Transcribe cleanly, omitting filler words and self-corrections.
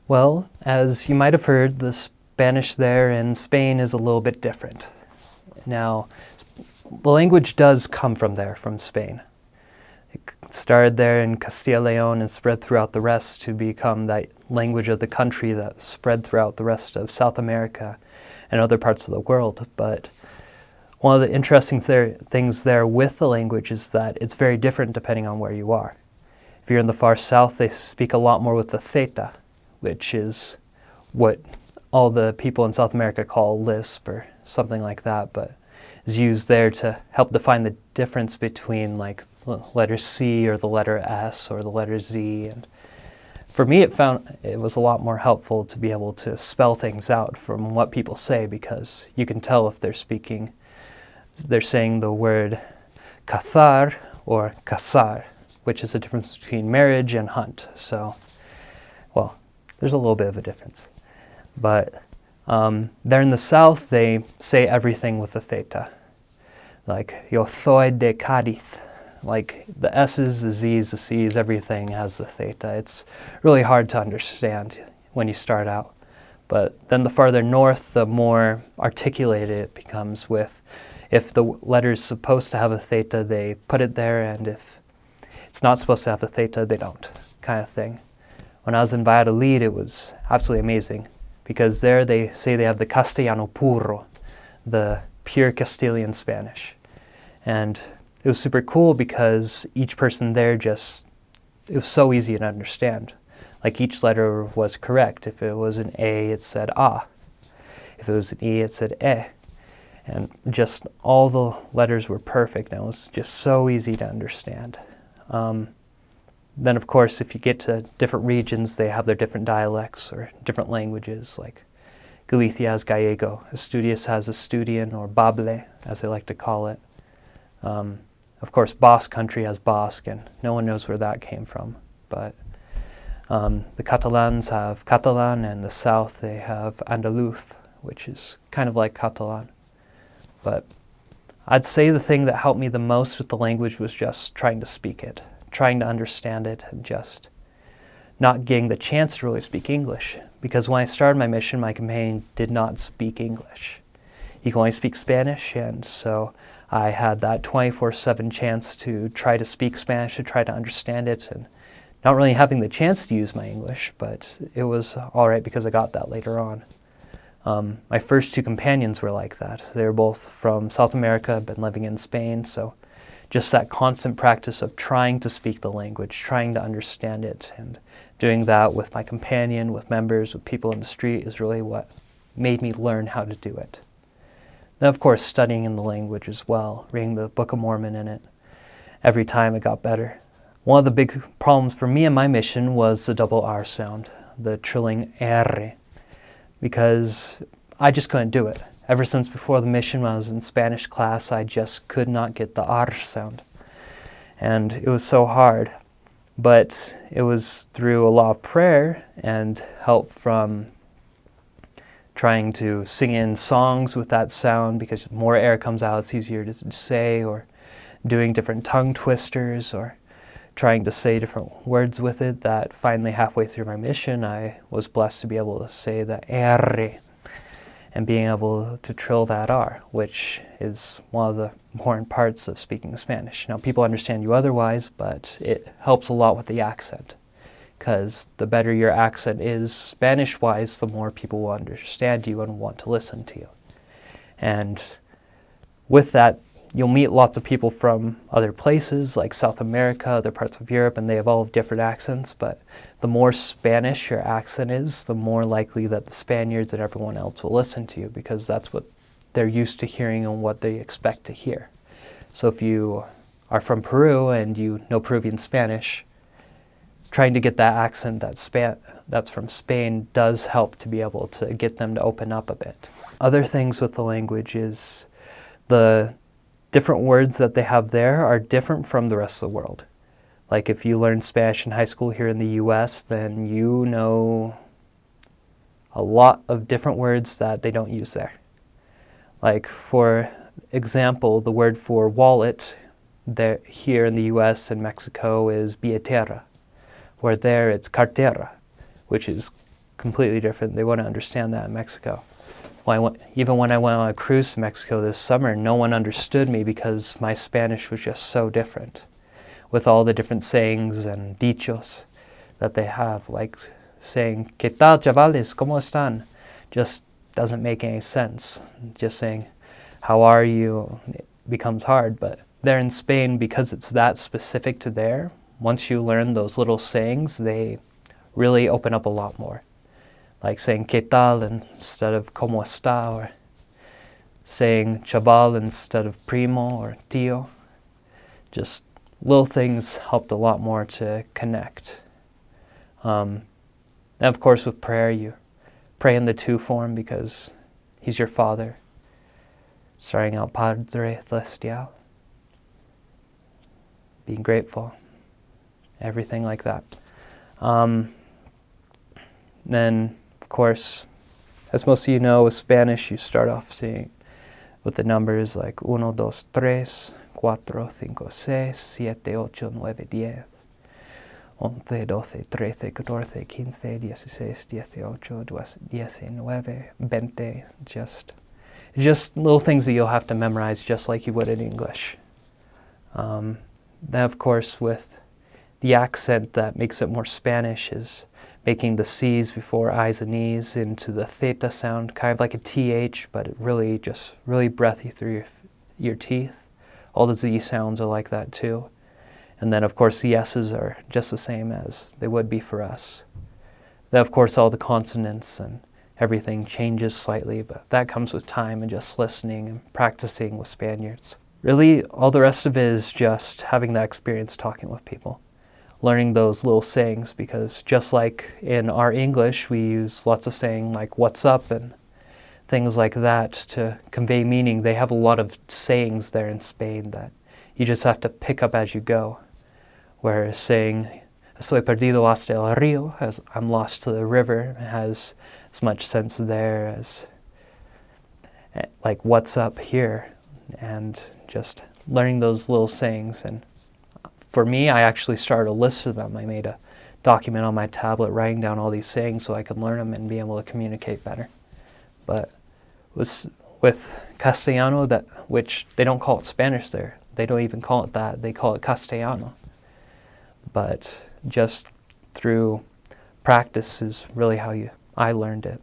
Well, as you might have heard, the Spanish there in Spain is a little bit different. Now, the language does come from there, from Spain. It started there in Castilla y León and spread throughout the rest to become that language of the country that spread throughout the rest of South America and other parts of the world. But one of the interesting things there with the language is that it's very different depending on where you are. If you're in the far south, they speak a lot more with the theta, which is what all the people in South America call lisp or something like that, but is used there to help define the difference between like the letter C or the letter S or the letter Z. And for me, it was a lot more helpful to be able to spell things out from what people say, because you can tell if they're saying the word cazar or casar, which is the difference between marriage and hunt. So, well, there's a little bit of a difference. But there in the south, they say everything with the theta. Like, yo soy de Cádiz. Like, the S's, the Z's, the C's, everything has the theta. It's really hard to understand when you start out. But then the farther north, the more articulated it becomes with, if the letter's supposed to have a theta, they put it there, and if it's not supposed to have a theta, they don't, kind of thing. When I was in Valladolid, it was absolutely amazing, because there they say they have the Castellano puro, the pure Castilian Spanish. And it was super cool because each person there it was so easy to understand. Like, each letter was correct. If it was an A, it said A. If it was an E, it said E. And just all the letters were perfect, and it was just so easy to understand. Then, of course, if you get to different regions, they have their different dialects or different languages, like Galicia has Gallego, Asturias has Asturian, or Bable, as they like to call it. Of course, Basque Country has Basque, and no one knows where that came from. But the Catalans have Catalan, and the south they have Andaluz, which is kind of like Catalan. But I'd say the thing that helped me the most with the language was just trying to speak it, trying to understand it, and just not getting the chance to really speak English. Because when I started my mission, my companion did not speak English. He could only speak Spanish, and so I had that 24/7 chance to try to speak Spanish, to try to understand it, and not really having the chance to use my English, but it was all right because I got that later on. My first two companions were like that. They were both from South America, been living in Spain, so just that constant practice of trying to speak the language, trying to understand it, and doing that with my companion, with members, with people in the street is really what made me learn how to do it. Then, of course, studying in the language as well, reading the Book of Mormon in it. Every time it got better. One of the big problems for me in my mission was the double R sound, the trilling R, because I just couldn't do it. Ever since before the mission, when I was in Spanish class, I just could not get the R sound. And it was so hard. But it was through a lot of prayer and help from trying to sing in songs with that sound, because more air comes out, it's easier to say, or doing different tongue twisters, or trying to say different words with it, that finally halfway through my mission, I was blessed to be able to say the R and being able to trill that R, which is one of the important parts of speaking Spanish. Now, people understand you otherwise, but it helps a lot with the accent, because the better your accent is Spanish-wise, the more people will understand you and want to listen to you. And with that, you'll meet lots of people from other places, like South America, other parts of Europe, and they have all different accents, but the more Spanish your accent is, the more likely that the Spaniards and everyone else will listen to you, because that's what they're used to hearing and what they expect to hear. So if you are from Peru and you know Peruvian Spanish, trying to get that accent that's from Spain does help to be able to get them to open up a bit. Other things with the language is the different words that they have there are different from the rest of the world. Like, if you learn Spanish in high school here in the US, then you know a lot of different words that they don't use there. Like, for example, the word for wallet there, here in the US and Mexico is billetera, where there it's cartera, which is completely different. They wouldn't understand that in Mexico. Even when I went on a cruise to Mexico this summer, no one understood me because my Spanish was just so different, with all the different sayings and dichos that they have, like saying, ¿Qué tal, chavales? ¿Cómo están? Just doesn't make any sense. Just saying, how are you, it becomes hard. But there in Spain, because it's that specific to there, once you learn those little sayings, they really open up a lot more. Like saying ¿Qué tal? Instead of ¿Cómo está? Or saying chaval instead of primo or tío. Just little things helped a lot more to connect. And of course with prayer, you pray in the two form because He's your Father. Starting out Padre Celestial. Being grateful. Everything like that. Then, of course, as most of you know, with Spanish, you start off saying with the numbers like 1, 2, 3, 4, 5, 6, 7, 8, 9, 10. 11, 12, 13, 14, 15, 16, 18, 19, 20. Just little things that you'll have to memorize just like you would in English. Then, of course, with the accent that makes it more Spanish is making the C's before I's and E's into the theta sound, kind of like a TH, but it really breathy through your teeth. All the Z sounds are like that too. And then, of course, the S's are just the same as they would be for us. Then, of course, all the consonants and everything changes slightly, but that comes with time and just listening and practicing with Spaniards. Really, all the rest of it is just having that experience talking with people, learning those little sayings, because just like in our English, we use lots of saying like what's up and things like that to convey meaning. They have a lot of sayings there in Spain that you just have to pick up as you go. Whereas saying estoy perdido hasta el río, as I'm lost to the river, has as much sense there as like what's up here, and just learning those little sayings. And for me, I actually started a list of them. I made a document on my tablet writing down all these sayings so I could learn them and be able to communicate better. But with Castellano, which they don't call it Spanish there, they don't even call it that, they call it Castellano. But just through practice is really how I learned it.